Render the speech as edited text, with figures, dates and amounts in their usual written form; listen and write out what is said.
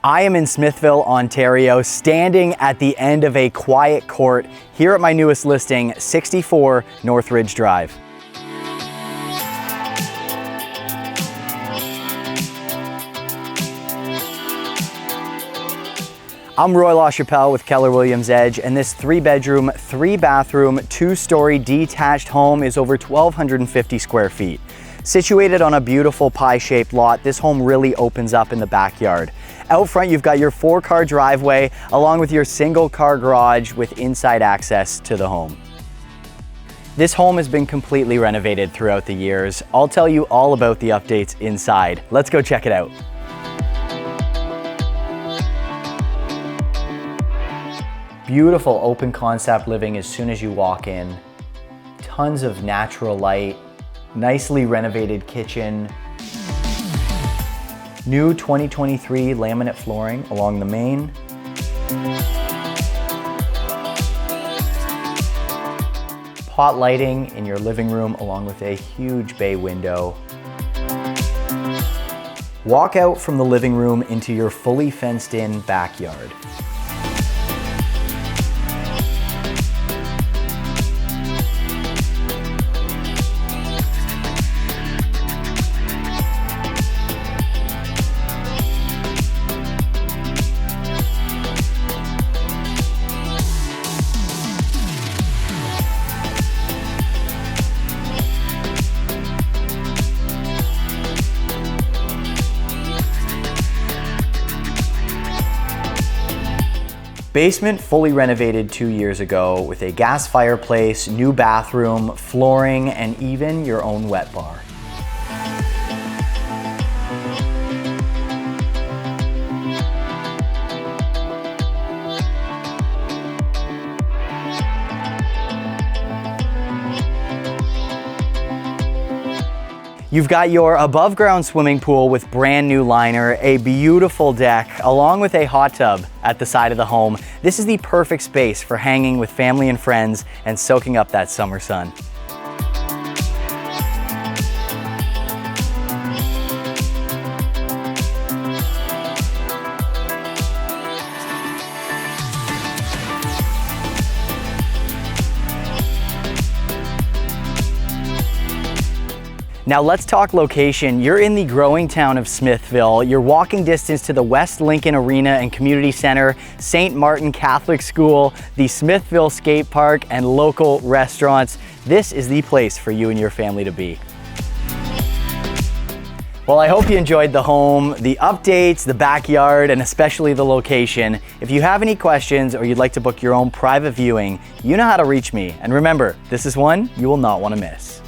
I am in Smithville, Ontario, standing at the end of a quiet court here at my newest listing, 64 Northridge Drive. I'm Roy LaChapelle with Keller Williams Edge, and this 3-bedroom, 3-bathroom, 2-story detached home is over 1,250 square feet. Situated on a beautiful pie-shaped lot, this home really opens up in the backyard. Out front, you've got your 4-car driveway, along with your single-car garage with inside access to the home. This home has been completely renovated throughout the years. I'll tell you all about the updates inside. Let's go check it out. Beautiful open concept living as soon as you walk in. Tons of natural light, nicely renovated kitchen. New 2023 laminate flooring along the main. Pot lighting in your living room along with a huge bay window. Walk out from the living room into your fully fenced in backyard. Basement fully renovated 2 years ago with a gas fireplace, new bathroom, flooring, and even your own wet bar. You've got your above ground swimming pool with brand new liner, a beautiful deck, along with a hot tub at the side of the home. This is the perfect space for hanging with family and friends and soaking up that summer sun. Now let's talk location. You're in the growing town of Smithville. You're walking distance to the West Lincoln Arena and Community Center, St. Martin Catholic School, the Smithville Skatepark, and local restaurants. This is the place for you and your family to be. Well, I hope you enjoyed the home, the updates, the backyard, and especially the location. If you have any questions or you'd like to book your own private viewing, you know how to reach me. And remember, this is one you will not want to miss.